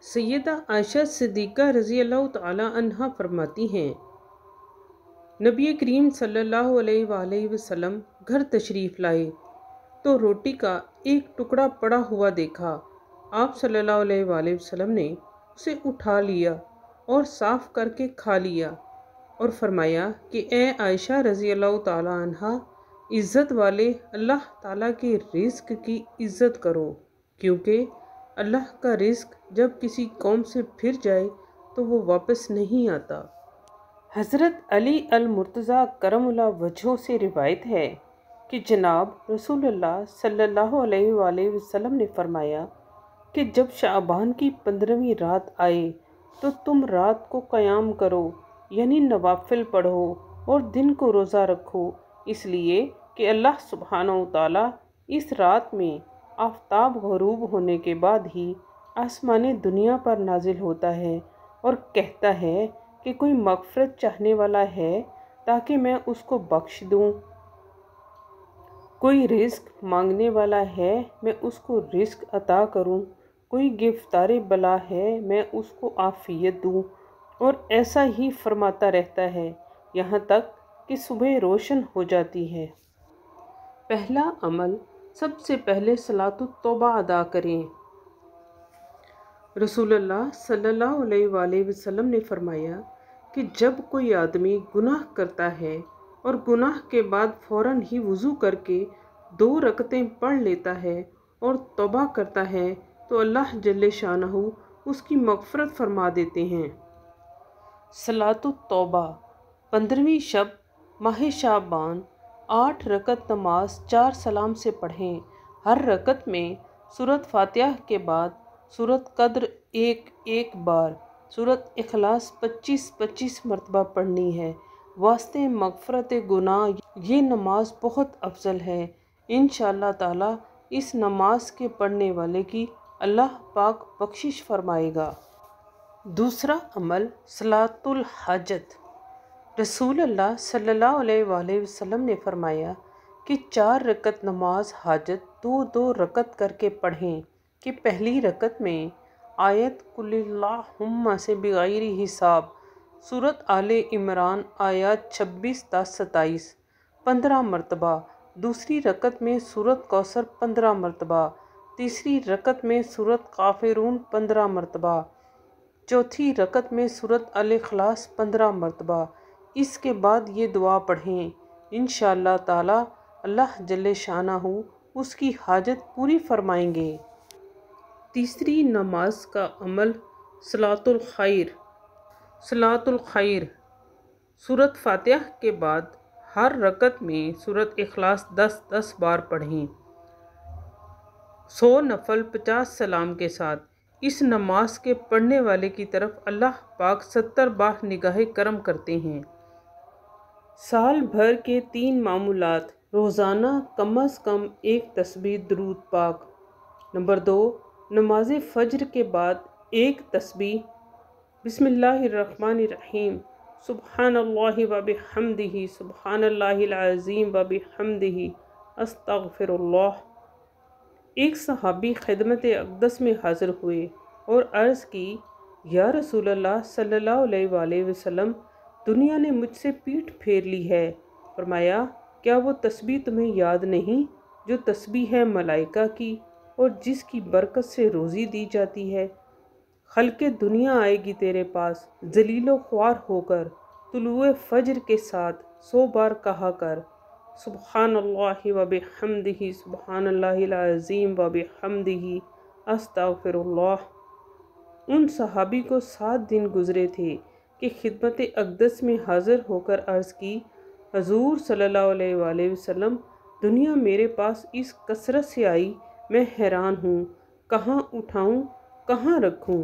सैयदा आयशा सिद्दीक़ा रज़ी अल्लाह तआला अन्हा फरमाती हैं, नबी करीम सल्लल्लाहु अलैहि वसल्लम घर तशरीफ़ लाए तो रोटी का एक टुकड़ा पड़ा हुआ देखा। आप सल्लल्लाहु अलैहि वसल्लम ने उसे उठा लिया और साफ़ करके खा लिया और फरमाया कि ए आयशा रज़ी अल्लाह तआला अन्हा, इज़्ज़त वाले अल्लाह ताला के रिज़्क की इज़्ज़त करो, क्योंकि अल्लाह का रिज़्क जब किसी कौम से फिर जाए तो वो वापस नहीं आता। हज़रत अली अल मुर्तज़ा करमुल्लाह वजहों से रिवायत है कि जनाब रसूलुल्लाह सल्लल्लाहु अलैहि वसल्लम ने फरमाया कि जब शाबान की 15वीं रात आए तो तुम रात को क़याम करो, यानी नवाफिल पढ़ो, और दिन को रोज़ा रखो, इसलिए कि अल्लाह सुब्हानहू तआला इस रात में आफ़ताब ग़ुरूब होने के बाद ही आसमान दुनिया पर नाजिल होता है और कहता है कि कोई मग़फ़िरत चाहने वाला है ताकि मैं उसको बख्श दूँ, कोई रिज़्क मांगने वाला है मैं उसको रिज़्क अता करूँ, कोई गिरफ़्तार बला है मैं उसको आफ़ियत दूँ, और ऐसा ही फरमाता रहता है यहाँ तक कि सुबह रोशन हो जाती है। पहला अमल, सबसे पहले सलातुत तौबा अदा करें। रसूलुल्लाह सल्लल्लाहु अलैहि वसल्लम ने फरमाया कि जब कोई आदमी गुनाह करता है और गुनाह के बाद फ़ौरन ही वज़ू करके 2 रकतें पढ़ लेता है और तौबा करता है तो अल्लाह जल्ले शानहू उसकी मग़फ़िरत फरमा देते हैं। सलातुत तौबा 15वीं शब माह शाबान 8 रकत नमाज 4 सलाम से पढ़ें। हर रकत में सूरत फ़ातिहा के बाद सूरत कद्र एक बार, सूरत इखलास 25-25 मरतबा पढ़नी है। वास्ते मग़फ़िरत गुनाह ये नमाज बहुत अफजल है। इंशाअल्लाह ताला इस नमाज के पढ़ने वाले की अल्लाह पाक बख्शिश फरमाएगा। दूसरा अमल, सलातुल हाजत। रसूल अल्लाह सल्लल्लाहु अलैहि वसल्लम ने फरमाया कि 4 रकत नमाज हाजत 2-2 रकत करके पढ़ें कि पहली रकत में आयत कुलिल्लाहुम्मा से बिग़ैरि हिसाब, सूरत आले इमरान आयत 26-27 15 मरतबा, दूसरी रकत में सूरत कौसर 15 मरतबा, तीसरी रकत में सूरत काफ़िरून 15 मरतबा, चौथी रकत में सूरत अल इखलास 15 मरतबा। इसके बाद ये दुआ पढ़ें, इंशाअल्लाह ताला अल्लाह जल्ले शानहू उसकी हाजत पूरी फरमाएंगे। तीसरी नमाज का अमल, सलातुल खैर। सलातुल खैर सूरत फ़ातिहा के बाद हर रकत में सूरत इखलास 10-10 बार पढ़ें। 100 नफल 50 सलाम के साथ। इस नमाज के पढ़ने वाले की तरफ अल्लाह पाक 70 बार निगाह करम करते हैं। साल भर के 3 मामूलात, रोज़ाना कम अज़ कम 1 तस्बीह दुरूद पाक। नंबर 2, नमाज फ़ज्र के बाद 1 तस्बीह बिस्मिल्लाहिर्रहमानिर्रहीम सुब्हानल्लाहि व बिहम्दिही सुब्हानल्लाहिल अज़ीम व बिहम्दिही अस्तग़फिरुल्लाह। एक सहाबी खिदमत अक़दस में हाज़िर हुए और अर्ज़ की, या रसूलल्लाह सल्लल्लाहु अलैहि वसल्लम, दुनिया ने मुझसे पीठ फेर ली है। फरमाया, क्या वो तस्बीह तुम्हें याद नहीं जो तस्बीह है मलाइका की और जिसकी बरकत से रोज़ी दी जाती है। खल्क़े दुनिया आएगी तेरे पास ज़लीलो ख्वार होकर, तुलुए फ़ज्र के साथ 100 बार कहा कर, सुब्हानल्लाहि व बिहम्दिही सुब्हानल्लाहिल अज़ीम व बिहम्दिही अस्तग़फिरुल्लाह। उन सहाबी को 7 दिन गुज़रे थे कि खिदमत अक़दस में हाज़िर होकर अर्ज़ की, हज़ूर सल्लल्लाहु अलैहि वसल्लम, दुनिया मेरे पास इस कसरत से आई, मैं हैरान हूँ, कहाँ उठाऊँ कहाँ रखूँ।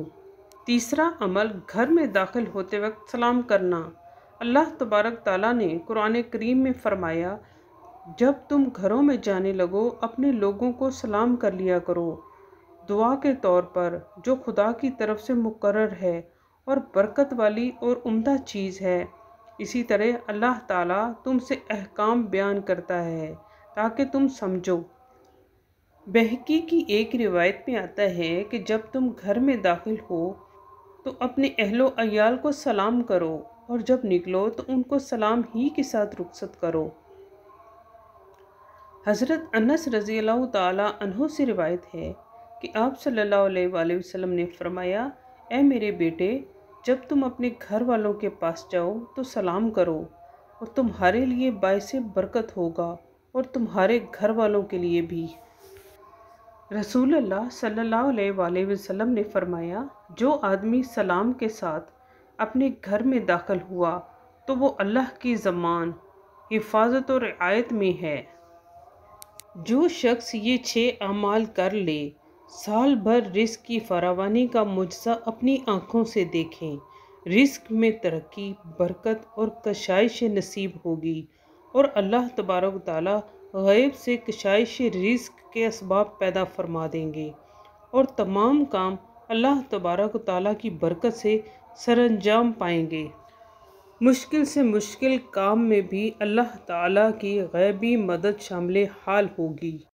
तीसरा अमल, घर में दाखिल होते वक्त सलाम करना। अल्लाह तबारक ताला ने कुरान करीम में फ़रमाया, जब तुम घरों में जाने लगो अपने लोगों को सलाम कर लिया करो, दुआ के तौर पर, जो खुदा की तरफ से मुकर्रर है और बरकत वाली और उम्दा चीज़ है। इसी तरह अल्लाह ताला तुमसे अहकाम बयान करता है ताकि तुम समझो। بہقی کی ایک روایت میں آتا ہے کہ جب تم گھر میں داخل ہو تو اپنے اہل و عیال کو سلام کرو اور جب نکلو تو ان کو سلام ہی کے ساتھ رخصت کرو۔ حضرت انس رضی اللہ تعالیٰ عنہ سے روایت ہے کہ آپ صلی اللہ علیہ وآلہ وسلم نے فرمایا، اے میرے بیٹے، جب تم اپنے گھر والوں کے پاس جاؤ تو سلام کرو اور تمہارے لیے باعث برکت ہوگا اور تمہارے گھر والوں کے لیے بھی۔ رسول اللہ صلی اللہ علیہ وآلہ وسلم نے فرمایا، جو آدمی سلام کے ساتھ اپنے گھر میں داخل ہوا تو وہ اللہ کی ضمان، حفاظت و رعایت میں ہے۔ جو شخص یہ 6 اعمال کر لے، سال بھر رزق کی فراوانی کا معجزہ اپنی آنکھوں سے دیکھیں، رزق میں ترقی، برکت اور کشائش نصیب ہوگی اور اللہ تبارک و تعالیٰ غیب سے کشائش رزق کے اسباب پیدا فرما دیں گے اور تمام کام اللہ تبارک و تعالیٰ کی برکت سے سر انجام پائیں گے۔ مشکل سے مشکل کام میں بھی اللہ تعالیٰ کی غیبی مدد شامل حال ہوگی۔